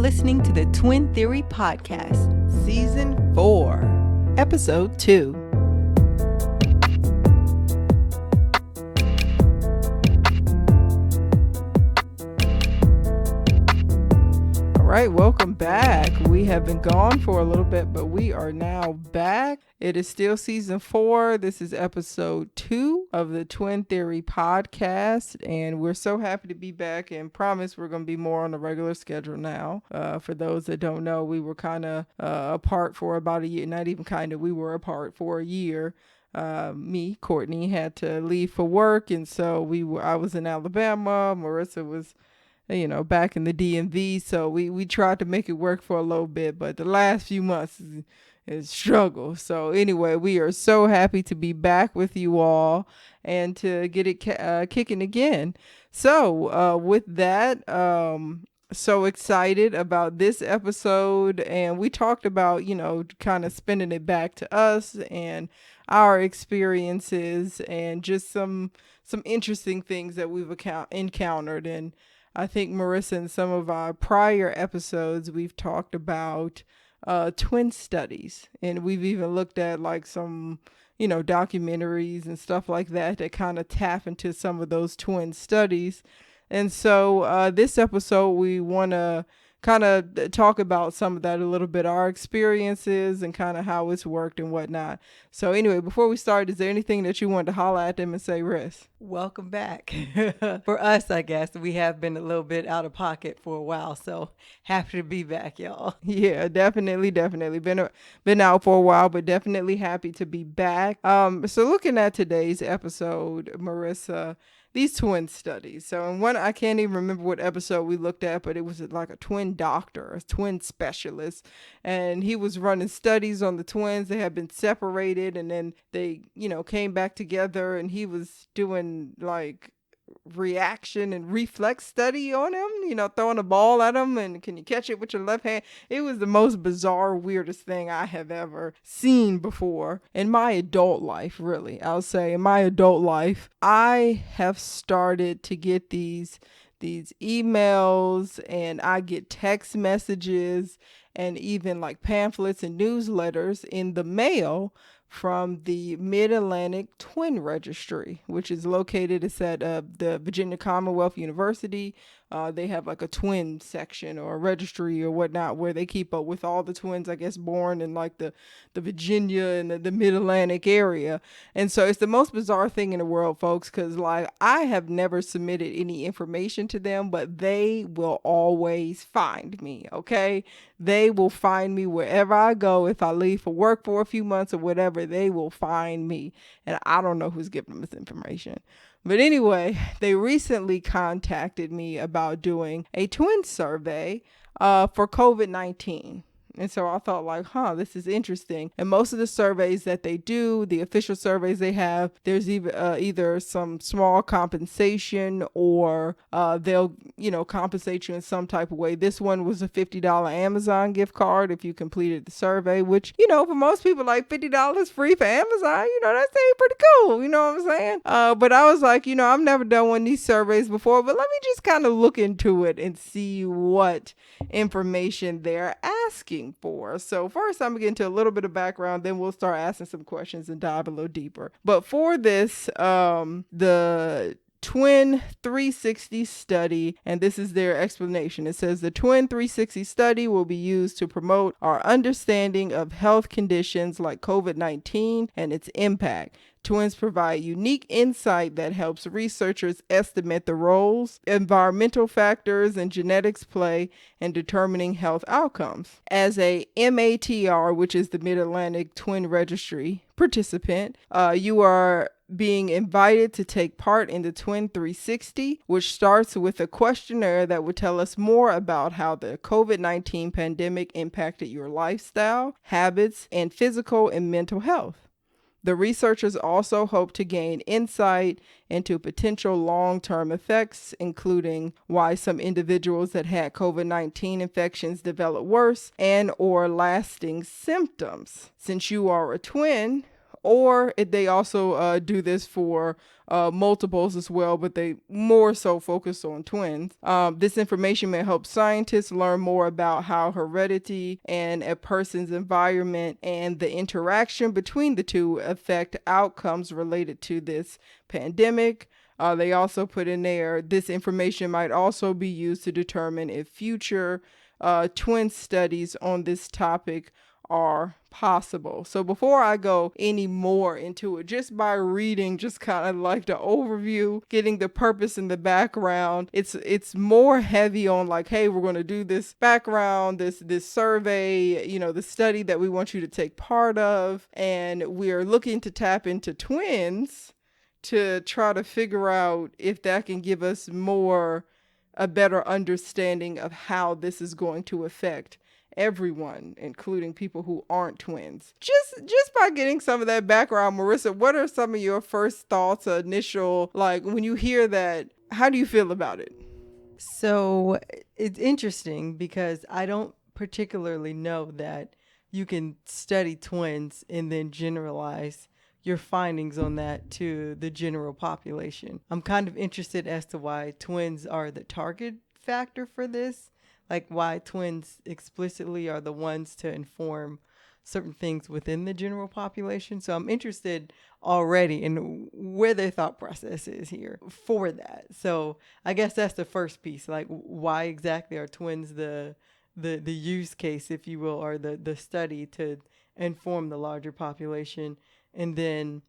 listening to the Twin Theory Podcast, Season 4, Episode 2. All right, welcome back. We have been gone for a little bit, but we are now back. It is still Season 4. This is Episode 2 of the Twin Theory Podcast, and we're so happy to be back and promise we're going to be more on a regular schedule now. For those that don't know, we were kind of apart for about a year. Not even kind of, we were apart for a year. Me, Courtney, had to leave for work, and so I was in Alabama. Marissa was back in the DMV. So we tried to make it work for a little bit, but the last few months is struggle. So anyway, we are so happy to be back with you all and to get it kicking again. So with that, so excited about this episode, and we talked about, kind of spinning it back to us and our experiences and just some interesting things that we've encountered. And I think, Marissa, in some of our prior episodes, we've talked about twin studies, and we've even looked at like some, documentaries and stuff like that kind of tap into some of those twin studies. And so this episode, we want to kind of talk about some of that a little bit, our experiences and kind of how it's worked and whatnot. So anyway, before we start, is there anything that you want to holler at them and say, Riss? Welcome back. For us, I guess, we have been a little bit out of pocket for a while, so happy to be back, y'all. Yeah, definitely. Been out for a while, but definitely happy to be back. So looking at today's episode, Marissa, these twin studies. So in one, I can't even remember what episode we looked at, but it was like a twin doctor, a twin specialist, and he was running studies on the twins. They had been separated, and then they, came back together, and he was doing like reaction and reflex study on him, throwing a ball at him, and can you catch it with your left hand? It was the most bizarre, weirdest thing I have ever seen before in my adult life. Really, I'll say in my adult life, I have started to get these emails, and I get text messages and even like pamphlets and newsletters in the mail from the Mid-Atlantic Twin Registry, which is located, it's at the Virginia Commonwealth University. They have like a twin section or a registry or whatnot where they keep up with all the twins, I guess, born in like the Virginia and the Mid-Atlantic area. And so it's the most bizarre thing in the world, folks, because like I have never submitted any information to them, but they will always find me, okay? They will find me wherever I go. If I leave for work for a few months or whatever, they will find me. And I don't know who's giving them this information. But anyway, they recently contacted me about doing a twin survey for COVID-19. And so I thought like, this is interesting. And most of the surveys that they do, the official surveys they have, there's either some small compensation or they'll, compensate you in some type of way. This one was a $50 Amazon gift card if you completed the survey, which, for most people, like $50 free for Amazon, that's pretty cool. You know what I'm saying? But I was like, I've never done one of these surveys before, but let me just kind of look into it and see what information they're asking for. So first I'm gonna get into a little bit of background, then we'll start asking some questions and dive a little deeper. But for this, the Twin 360 study, and this is their explanation. It says the Twin 360 study will be used to promote our understanding of health conditions like COVID-19 and its impact. Twins provide unique insight that helps researchers estimate the roles environmental factors and genetics play in determining health outcomes. As a MATR, which is the Mid-Atlantic Twin Registry participant, you are being invited to take part in the Twin 360, which starts with a questionnaire that will tell us more about how the COVID-19 pandemic impacted your lifestyle, habits, and physical and mental health. The researchers also hope to gain insight into potential long-term effects, including why some individuals that had COVID-19 infections develop worse and or lasting symptoms. Since you are a twin, or they also do this for multiples as well, but they more so focus on twins. This information may help scientists learn more about how heredity and a person's environment and the interaction between the two affect outcomes related to this pandemic. They also put in there, this information might also be used to determine if future twin studies on this topic are possible. So before I go any more into it, just by reading just kind of like the overview, getting the purpose in the background, it's more heavy on like, hey, we're going to do this background, this survey, the study that we want you to take part of, and we're looking to tap into twins to try to figure out if that can give us a better understanding of how this is going to affect everyone, including people who aren't twins. Just by getting some of that background, Marissa, what are some of your first thoughts, initial, like when you hear that, how do you feel about it? So it's interesting because I don't particularly know that you can study twins and then generalize your findings on that to the general population. I'm kind of interested as to why twins are the target factor for this, like why twins explicitly are the ones to inform certain things within the general population. So I'm interested already in where their thought process is here for that. So I guess that's the first piece, like why exactly are twins the use case, if you will, or the study to inform the larger population. And then,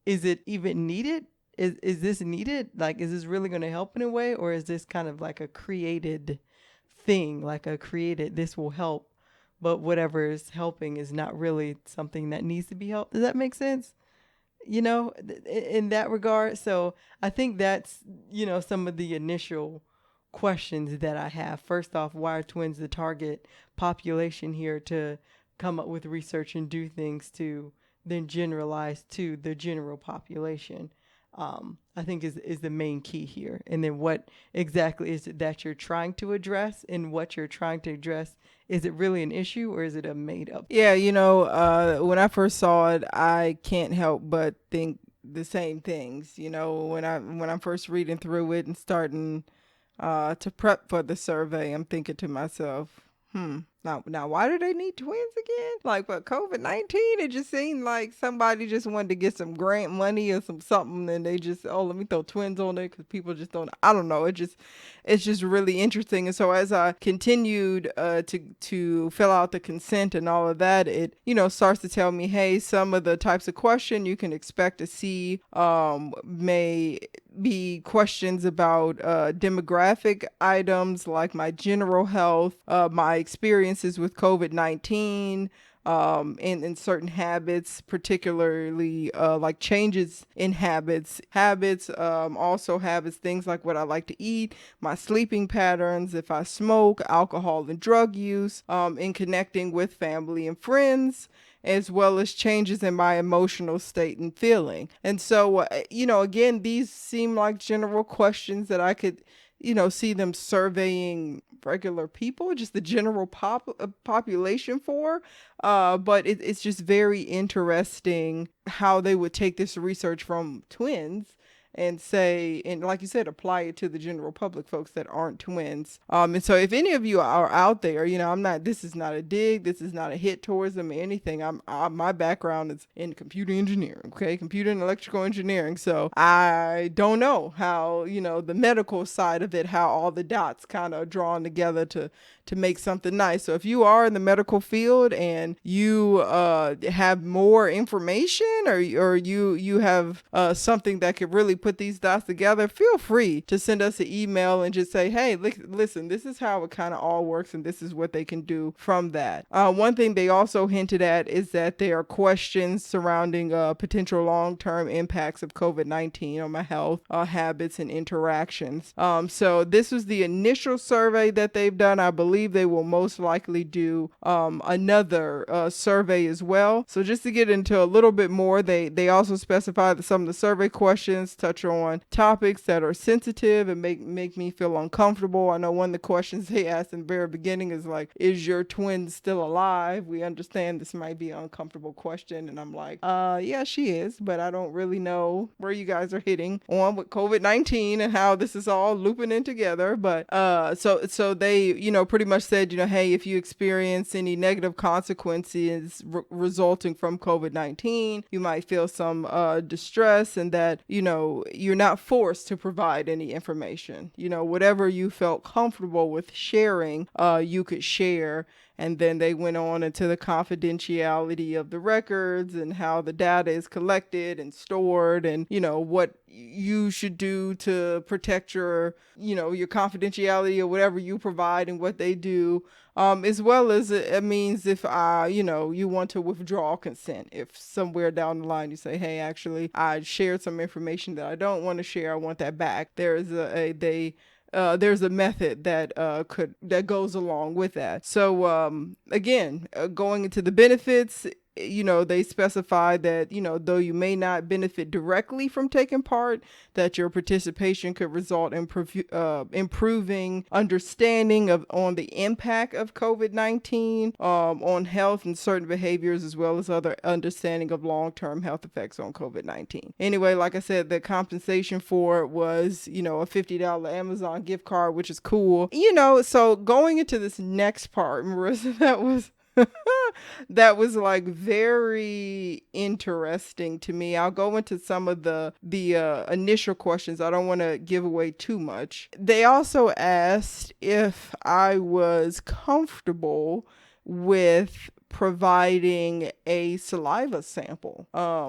is it even needed? Is this needed? Like, is this really going to help in a way? Or is this kind of like a created thing, like this will help, but whatever is helping is not really something that needs to be helped? Does that make sense? In that regard. So I think that's, some of the initial questions that I have. First off, why are twins the target population here to come up with research and do things to then generalize to the general population? I think is the main key here. And then what exactly is it that you're trying to address, and what you're trying to address, is it really an issue or is it a made up? Yeah, when I first saw it, I can't help but think the same things. When I'm first reading through it and starting to prep for the survey, I'm thinking to myself, now why do they need twins again? Like for COVID-19, it just seemed like somebody just wanted to get some grant money or something, and they just, let me throw twins on there because people just don't. I don't know. It's just really interesting. And so as I continued to fill out the consent and all of that, it starts to tell me, hey, some of the types of question you can expect to see may be questions about demographic items like my general health, my experiences with COVID-19, in certain habits, particularly like changes in habits, also habits, things like what I like to eat, my sleeping patterns, if I smoke, alcohol and drug use, in connecting with family and friends, as well as changes in my emotional state and feeling. And so, again, these seem like general questions that I could, see them surveying regular people, just the general population for. But it's just very interesting how they would take this research from twins and say, and like you said, apply it to the general public, folks that aren't twins. And so if any of you are out there, this is not a dig, this is not a hit towards them or anything. My background is in computer engineering, okay? Computer and electrical engineering. So I don't know how, the medical side of it, how all the dots kind of drawn together to make something nice. So if you are in the medical field and you have more information, or you have something that could really put these dots together, feel free to send us an email and just say, hey, listen, this is how it kind of all works, and this is what they can do from that. One thing they also hinted at is that there are questions surrounding potential long-term impacts of COVID-19 on my health, habits, and interactions. So this was the initial survey that they've done. I believe believe they will most likely do another survey as well. So just to get into a little bit more, they also specify that some of the survey questions touch on topics that are sensitive and make me feel uncomfortable. I know one of the questions they asked in the very beginning is like, is your twin still alive? We understand this might be an uncomfortable question, and I'm like, yeah, she is, but I don't really know where you guys are hitting on with COVID-19 and how this is all looping in together. But so they, pretty much said, hey, if you experience any negative consequences resulting from COVID-19, you might feel some distress, and that, you're not forced to provide any information. Whatever you felt comfortable with sharing, you could share. And then they went on into the confidentiality of the records and how the data is collected and stored, and, what you should do to protect your confidentiality or whatever you provide and what they do. As well as it means if you want to withdraw consent. If somewhere down the line you say, hey, actually, I shared some information that I don't want to share, I want that back. There's a method that goes along with that. So again, going into the benefits, they specify that, though you may not benefit directly from taking part, that your participation could result in improving understanding on the impact of COVID-19 on health and certain behaviors, as well as other understanding of long-term health effects on COVID-19. Anyway, like I said, the compensation for it was, a $50 Amazon gift card, which is cool. So going into this next part, Marissa, that was like very interesting to me. I'll go into some of the initial questions. I don't want to give away too much. They also asked if I was comfortable with providing a saliva sample.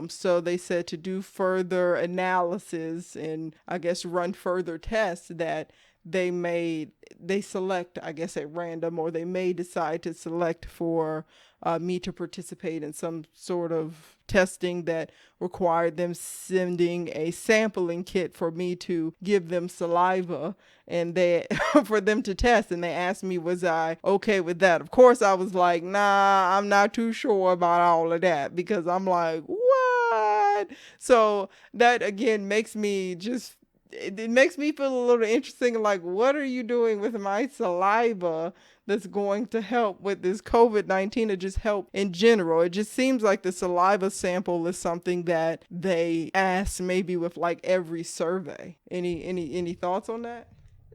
So they said to do further analysis and I guess run further tests that they select, I guess, at random, or they may decide to select for me to participate in some sort of testing that required them sending a sampling kit for me to give them saliva and they for them to test. And they asked me, was I okay with that? Of course I was like, nah, I'm not too sure about all of that, because I'm like, what? So that again makes me just, it makes me feel a little interesting, like, what are you doing with my saliva that's going to help with this COVID-19, or just help in general? It just seems like the saliva sample is something that they ask maybe with like every survey. Any thoughts on that?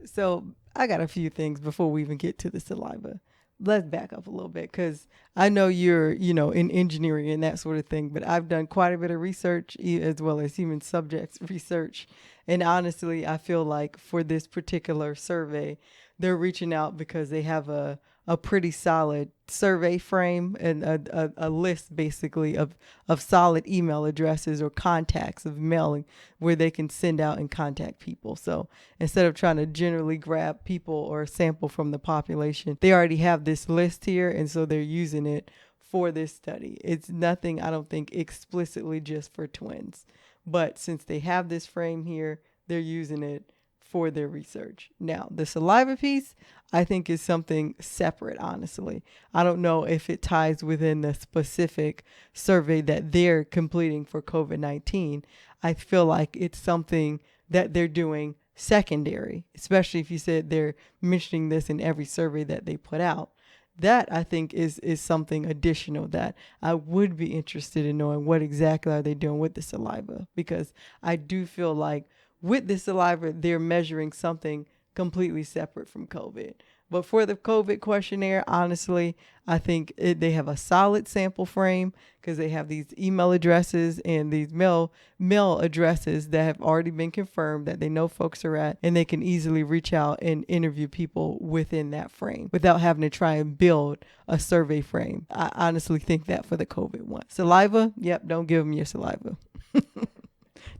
So I got a few things before we even get to the saliva. Let's back up a little bit, because I know you're, in engineering and that sort of thing, but I've done quite a bit of research as well as human subjects research. And honestly, I feel like for this particular survey, they're reaching out because they have a pretty solid survey frame and a list basically of solid email addresses or contacts of mailing where they can send out and contact people. So instead of trying to generally grab people or a sample from the population, they already have this list here. And so they're using it for this study. It's nothing, I don't think, explicitly just for twins. But since they have this frame here, they're using it for their research. Now, the saliva piece, I think, is something separate, honestly. I don't know if it ties within the specific survey that they're completing for COVID-19. I feel like it's something that they're doing secondary, especially if you said they're mentioning this in every survey that they put out. That, I think, is something additional that I would be interested in knowing what exactly are they doing with the saliva, because I do feel like with the saliva, they're measuring something completely separate from COVID. But for the COVID questionnaire, honestly, I think they have a solid sample frame, because they have these email addresses and these mail addresses that have already been confirmed that they know folks are at, and they can easily reach out and interview people within that frame without having to try and build a survey frame. I honestly think that for the COVID one. Saliva, yep, don't give them your saliva.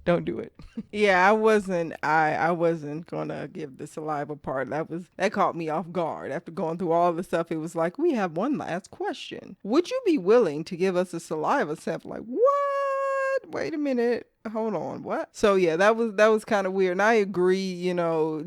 Don't do it. Yeah, I wasn't gonna give the saliva part. That caught me off guard. After going through all the stuff, it was like, we have one last question. Would you be willing to give us a saliva sample? Like, what? Wait a minute. hold on, what? So yeah, that was kind of weird. And I agree,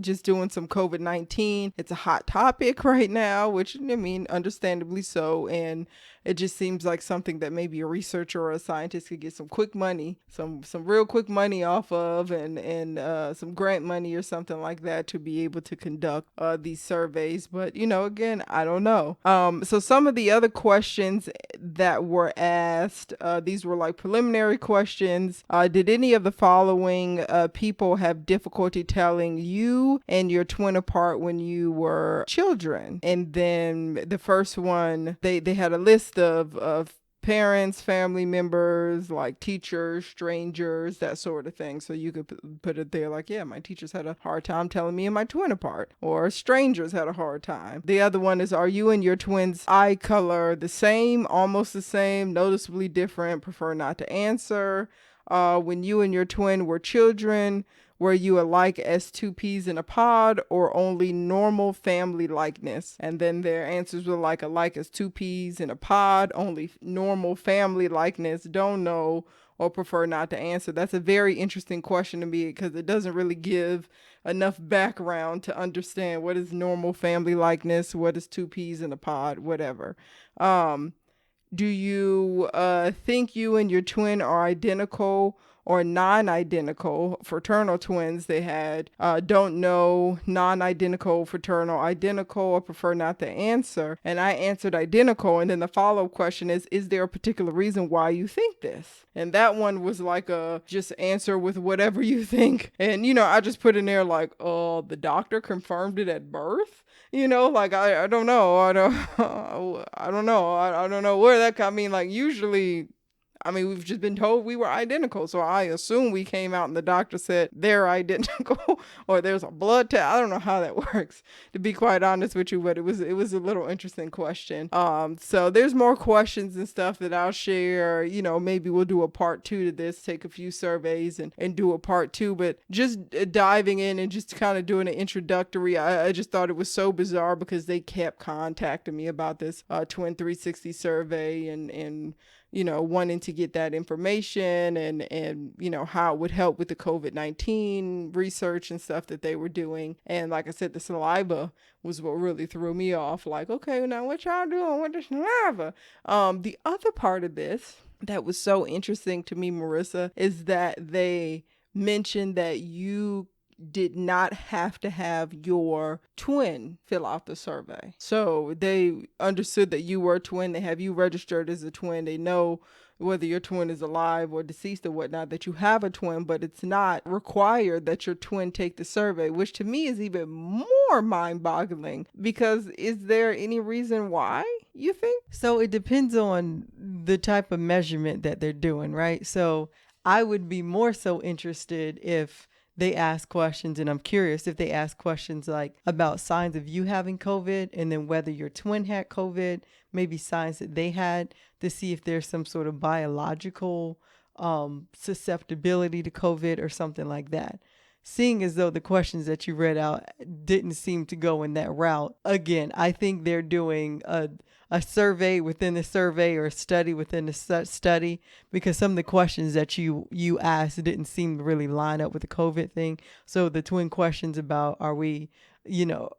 just doing some COVID-19. It's a hot topic right now, which I mean, understandably so. And it just seems like something that maybe a researcher or a scientist could get some quick money, some real quick money off of, and some grant money or something like that to be able to conduct these surveys. But again, I don't know. So some of the other questions that were asked, these were like preliminary questions. Did any of the following people have difficulty telling you and your twin apart when you were children? And then the first one, they had a list of parents, family members, like teachers, strangers, that sort of thing. So you could put it there like, yeah, my teachers had a hard time telling me and my twin apart, or strangers had a hard time. The other one is, are you and your twin's eye color the same, almost the same, noticeably different, prefer not to answer? When you and your twin were children, were you alike as two peas in a pod, or only normal family likeness? And then their answers were like alike as two peas in a pod, only normal family likeness, don't know, or prefer not to answer. That's a very interesting question to me because it doesn't really give enough background to understand what is normal family likeness, what is two peas in a pod, whatever. Do you think you and your twin are identical or non-identical? Fraternal twins they had. Don't know, non-identical, fraternal, identical, or prefer not to answer. And I answered identical. And then the follow-up question is there a particular reason why you think this? And that one was like a just answer with whatever you think. And, I just put in there like, oh, the doctor confirmed it at birth. Like I don't know. I don't know. I don't know where that got. I mean, like usually, we've just been told we were identical. So I assume we came out and the doctor said they're identical or there's a blood test. I don't know how that works, to be quite honest with you, but it was a little interesting question. So there's more questions and stuff that I'll share. Maybe we'll do a part 2 to this, take a few surveys and do a part 2. But just diving in and just kind of doing an introductory, I just thought it was so bizarre because they kept contacting me about this Twin 360 survey and wanting to get that information and how it would help with the COVID-19 research and stuff that they were doing. And like I said, the saliva was what really threw me off. Like, okay, now what y'all doing with the saliva? The other part of this that was so interesting to me, Marissa, is that they mentioned that you did not have to have your twin fill out the survey. So they understood that you were a twin. They have you registered as a twin. They know whether your twin is alive or deceased or whatnot, that you have a twin, but it's not required that your twin take the survey, which to me is even more mind-boggling because is there any reason why, you think? So it depends on the type of measurement that they're doing, right? So I would be more so interested if they ask questions, and I'm curious if they ask questions like about signs of you having COVID and then whether your twin had COVID, maybe signs that they had, to see if there's some sort of biological susceptibility to COVID or something like that. Seeing as though the questions that you read out didn't seem to go in that route. Again, I think they're doing a survey within the survey or a study within the study, because some of the questions that you asked didn't seem to really line up with the COVID thing. So the twin questions about are we,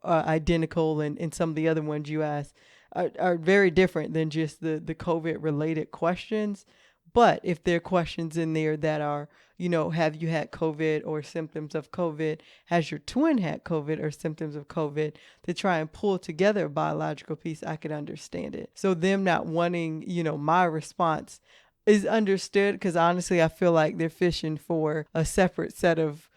identical, and some of the other ones you asked are very different than just the COVID related questions. But if there are questions in there that are, have you had COVID or symptoms of COVID? Has your twin had COVID or symptoms of COVID? To try and pull together a biological piece, I could understand it. So them not wanting, my response is understood, because honestly, I feel like they're fishing for a separate set of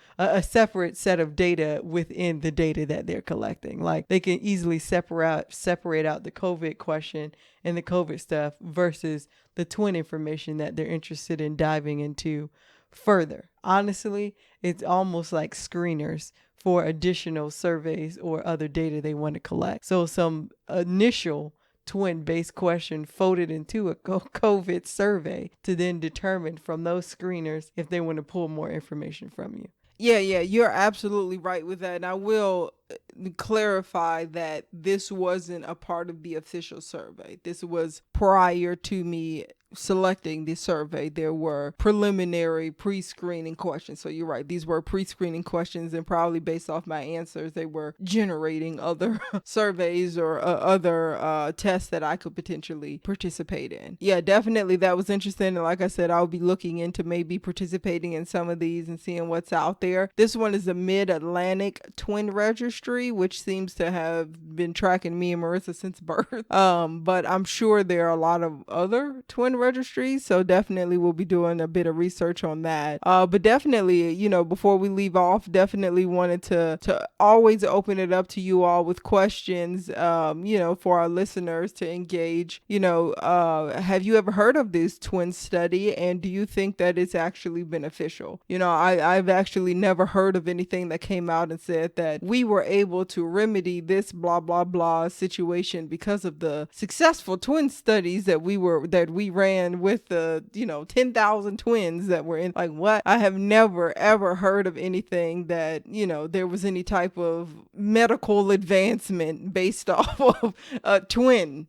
data within the data that they're collecting. Like they can easily separate out the COVID question and the COVID stuff versus the twin information that they're interested in diving into further. Honestly, it's almost like screeners for additional surveys or other data they want to collect. So some initial twin-based question folded into a COVID survey to then determine from those screeners if they want to pull more information from you. Yeah, you're absolutely right with that. And I will clarify that this wasn't a part of the official survey. This was prior to me selecting the survey, there were preliminary pre-screening questions. So you're right, these were pre-screening questions, and probably based off my answers, they were generating other surveys or other tests that I could potentially participate in. Yeah, definitely that was interesting. And like I said, I'll be looking into maybe participating in some of these and seeing what's out there. This one is the Mid-Atlantic Twin Registry, which seems to have been tracking me and Marissa since birth. But I'm sure there are a lot of other twin registries, so definitely we'll be doing a bit of research on that. But definitely, before we leave off, definitely wanted to always open it up to you all with questions, for our listeners to engage. Have you ever heard of this twin study, and do you think that it's actually beneficial? I've actually never heard of anything that came out and said that we were able to remedy this blah blah blah situation because of the successful twin studies that we ran with the 10,000 twins that were in. Like, what? I have never ever heard of anything that there was any type of medical advancement based off of a twin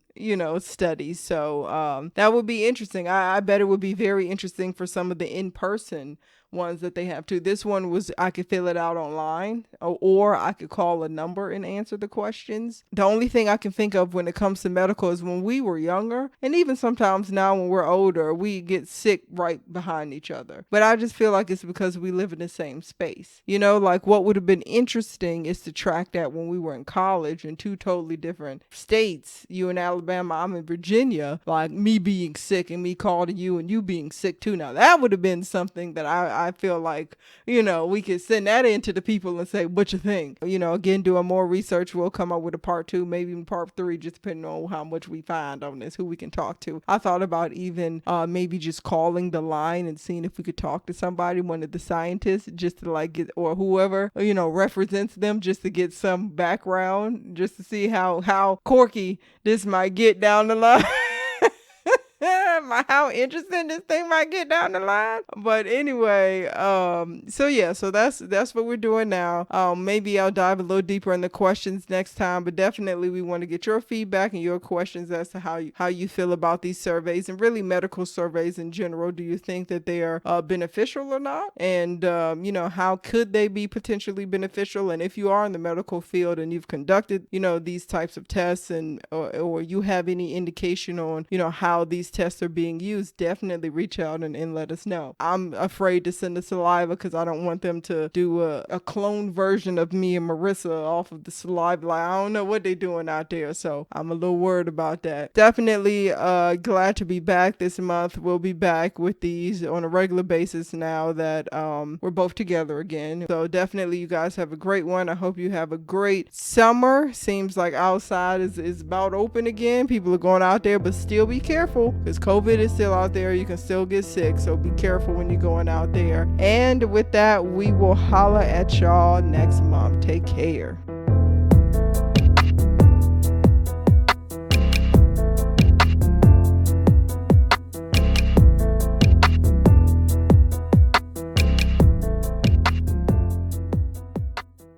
studies. So that would be interesting. I bet it would be very interesting for some of the in-person ones that they have too. This one was, I could fill it out online, or I could call a number and answer the questions. The only thing I can think of when it comes to medical is when we were younger, and even sometimes now when we're older, we get sick right behind each other. But I just feel like it's because we live in the same space. Like what would have been interesting is to track that when we were in college in two totally different states. You in Alabama, I'm in Virginia. Like me being sick and me calling you and you being sick too. Now that would have been something that I feel like, we could send that into the people and say, what you think? Again, doing more research, we'll come up with a part 2, maybe even part 3, just depending on how much we find on this, who we can talk to. I thought about even maybe just calling the line and seeing if we could talk to somebody, one of the scientists, just to get, or whoever, represents them, just to get some background, just to see how quirky this might get down the line. How interesting this thing might get down the line. But anyway, so that's what we're doing now. Maybe I'll dive a little deeper in the questions next time, but definitely we want to get your feedback and your questions as to how you feel about these surveys and really medical surveys in general. Do you think that they are beneficial or not? And how could they be potentially beneficial? And if you are in the medical field and you've conducted these types of tests, and or you have any indication on how these tests are being used, definitely reach out and let us know. I'm afraid to send the saliva because I don't want them to do a clone version of me and Marissa off of the saliva. Like, I don't know what they're doing out there, so I'm a little worried about that. Definitely glad to be back this month. We'll be back with these on a regular basis now that we're both together again. So definitely you guys have a great one. I hope you have a great summer. Seems like outside is about open again. People are going out there, but still be careful because COVID is still out there. You can still get sick, so be careful when you're going out there. And with that, we will holla at y'all next month. Take care.